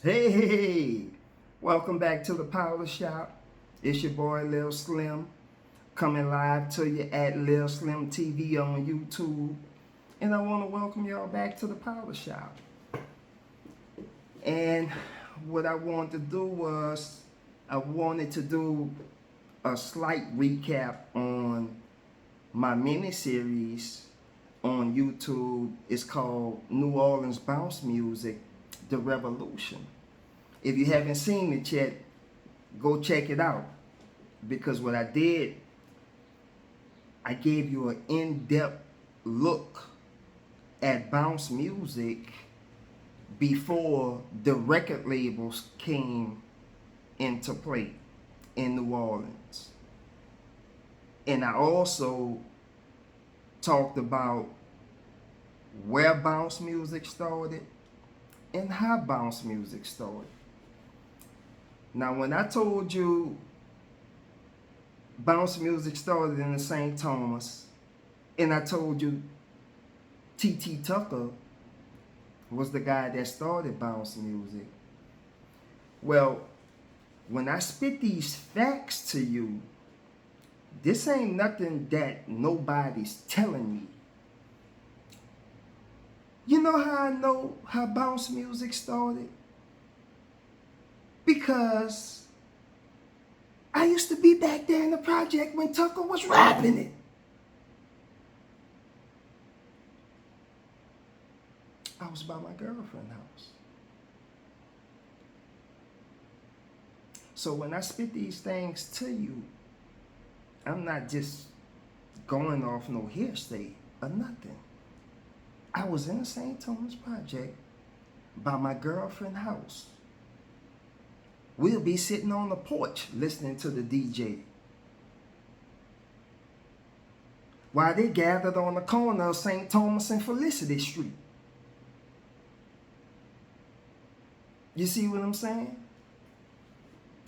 Hey, welcome back to the Power Shop. It's your boy Lil Slim coming live to you at Lil Slim TV on YouTube. And I want to welcome y'all back to the Power Shop. And what I wanted to do was I wanted to do a slight recap on my mini series on YouTube. It's called New Orleans Bounce Music, The Revolution. If you haven't seen it yet, go check it out. Because what I did, I gave you an in-depth look at bounce music before the record labels came into play in New Orleans. And I also talked about where bounce music started and how bounce music started. Now, when I told you bounce music started in the St. Thomas, and I told you T.T. Tucker was the guy that started bounce music, well, when I spit these facts to you, this ain't nothing that nobody's telling me. You know how I know how bounce music started? Because I used to be back there in the project when Tucker was rapping it. I was by my girlfriend's house. So when I spit these things to you, I'm not just going off no hearsay or nothing. I was in the St. Thomas project by my girlfriend's house. We'll be sitting on the porch listening to the DJ while they gathered on the corner of St. Thomas and Felicity Street. You see what I'm saying?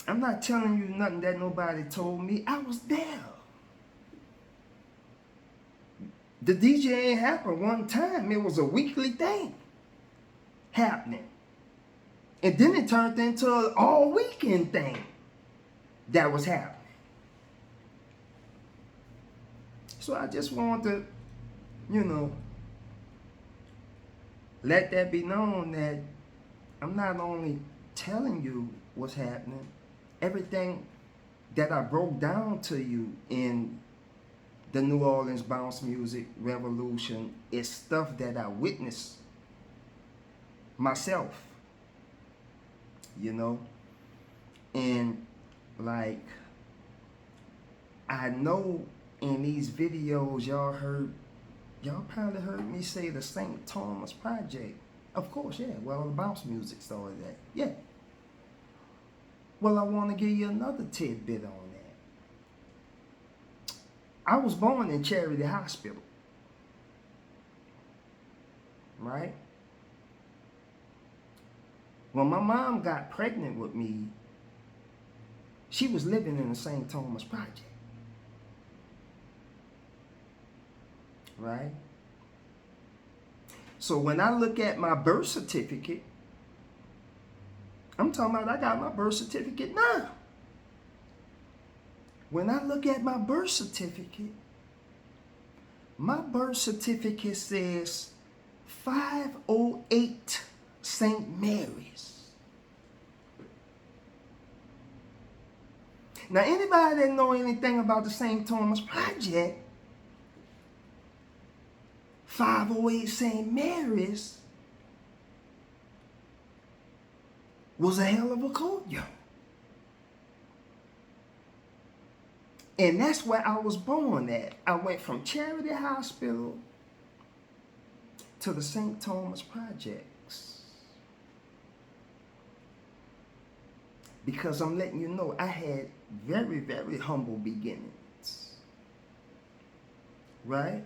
I'm not telling you nothing that nobody told me. I was there. The DJ ain't happened one time. It was a weekly thing happening. And then it turned into an all weekend thing that was happening. So I just wanted to, let that be known that I'm not only telling you what's happening, everything that I broke down to you in the New Orleans bounce music revolution is stuff that I witnessed myself. And like, I know in these videos y'all probably heard me say the St. Thomas Project. Of course, yeah. Well, the bounce music started that. Yeah. Well, I want to give you another tidbit on that. I was born in Charity Hospital. Right? When my mom got pregnant with me, she was living in the St. Thomas Project. Right? So when I look at my birth certificate, I'm talking about I got my birth certificate now. When I look at my birth certificate says 508 St. Mary's. Now, anybody that know anything about the St. Thomas Project, 508 St. Mary's was a hell of a courtyard. And that's where I was born at. I went from Charity Hospital to the St. Thomas Projects. Because I'm letting you know I had very, very humble beginnings. Right?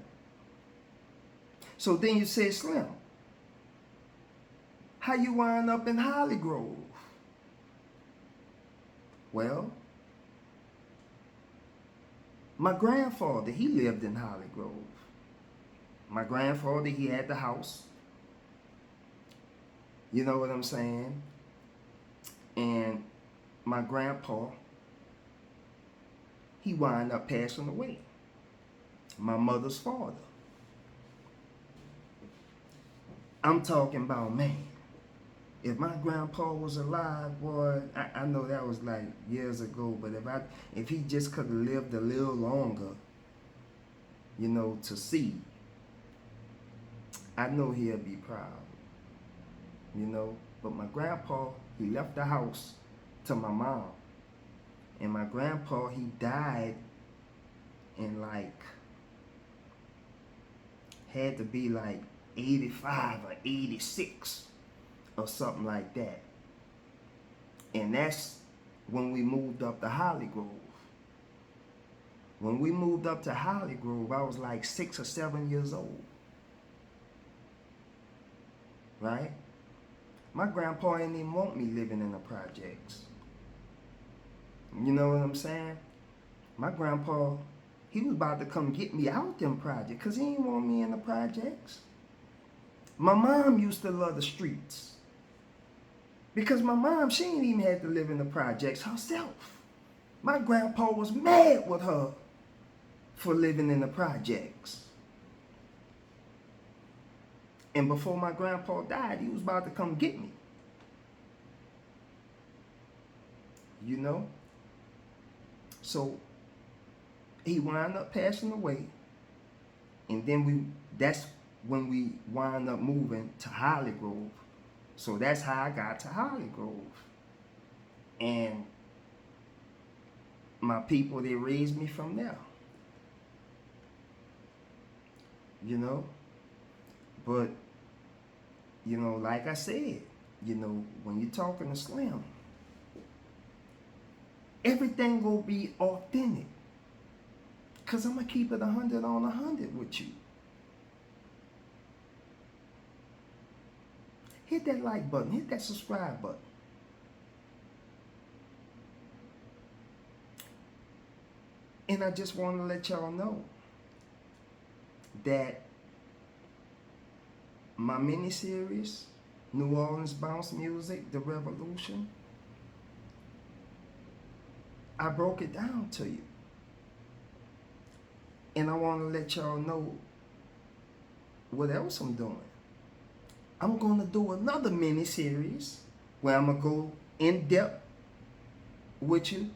So then you say, Slim, how you wind up in Holly Grove? Well, my grandfather, he lived in Holly Grove. My grandfather, he had the house. You know what I'm saying? And my grandpa, he wound up passing away. My mother's father. I'm talking about, man, if my grandpa was alive, boy, I know that was like years ago, but if he just could have lived a little longer, you know, to see, I know he'll be proud, you know. But my grandpa, he left the house to my mom. And my grandpa, he died in like, had to be like 85 or 86 or something like that. And that's when we moved up to Holly Grove. When we moved up to Holly Grove, I was like 6 or 7 years old. Right? My grandpa didn't even want me living in the projects. You know what I'm saying? My grandpa, he was about to come get me out them projects because he didn't want me in the projects. My mom used to love the streets because my mom, she ain't even had to live in the projects herself. My grandpa was mad with her for living in the projects. And before my grandpa died, he was about to come get me. You know? So he wound up passing away. And then that's when we wound up moving to Holly Grove. So that's how I got to Holly Grove. And my people, they raised me from there. You know? But, you know, like I said, you know, when you're talking to Slim, everything will be authentic. Because I'm going to keep it 100 on 100 with you. Hit that like button. Hit that subscribe button. And I just want to let y'all know that my mini-series, New Orleans Bounce Music, The Revolution, I broke it down to you. And I want to let y'all know what else I'm doing. I'm going to do another mini-series where I'm going to go in depth with you.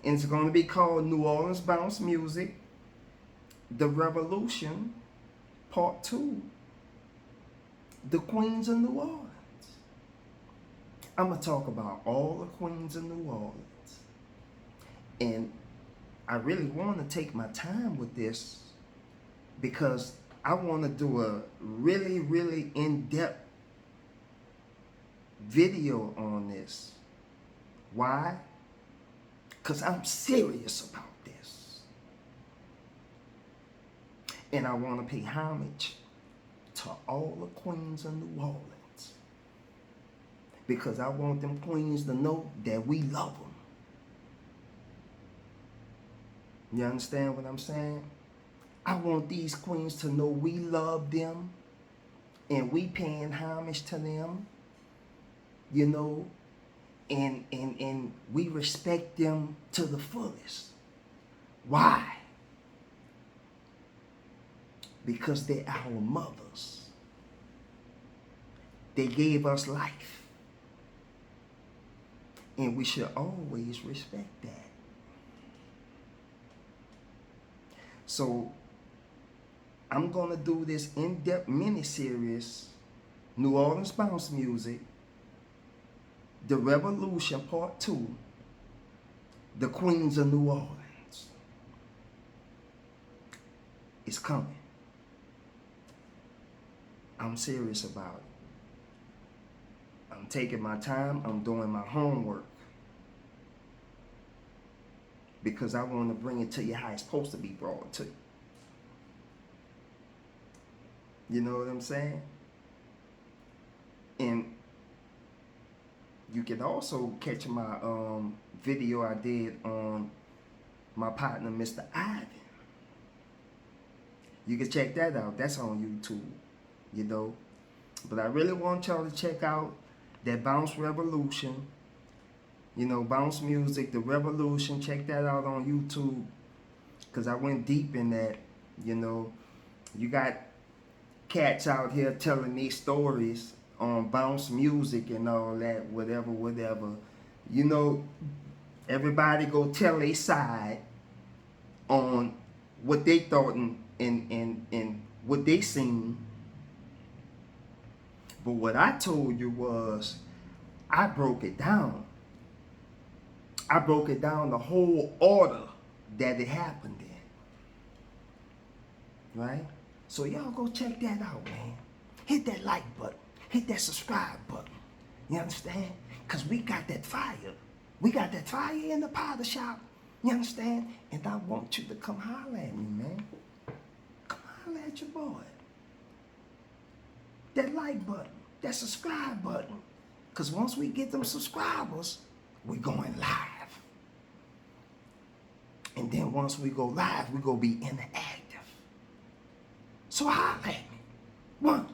And it's going to be called New Orleans Bounce Music, The Revolution, Part 2, The Queens of New Orleans. I'm going to talk about all the queens of New Orleans. And I really want to take my time with this because I want to do a really, really in-depth video on this. Why? Because I'm serious about this. And I want to pay homage to all the queens of New Orleans. Because I want them queens to know that we love them. You understand what I'm saying? I want these queens to know we love them and we paying homage to them, you know, and we respect them to the fullest. Why? Because they're our mothers. They gave us life. And we should always respect that. So I'm going to do this in-depth mini-series, New Orleans Bounce Music, The Revolution Part 2, The Queens of New Orleans. It's coming. I'm serious about it. I'm taking my time. I'm doing my homework. Because I want to bring it to you how it's supposed to be brought to you. You know what I'm saying? And you can also catch my video I did on my partner, Mr. Ivan. You can check that out. That's on YouTube, you know. But I really want y'all to check out that Bounce Revolution, You know, Bounce Music, The Revolution. Check that out on YouTube. Because I went deep in that. You know, you got cats out here telling these stories on Bounce Music and all that, whatever. You know, everybody go tell their side on what they thought and what they seen. But what I told you was, I broke it down. I broke it down the whole order that it happened in. Right? So y'all go check that out, man. Hit that like button. Hit that subscribe button. You understand? Because we got that fire. We got that fire in the powder shop. You understand? And I want you to come holler at me, man. Come holler at your boy. That like button. That subscribe button. Because once we get them subscribers, we're going live. And then once we go live, we're going to be interactive. So holler at me. 1,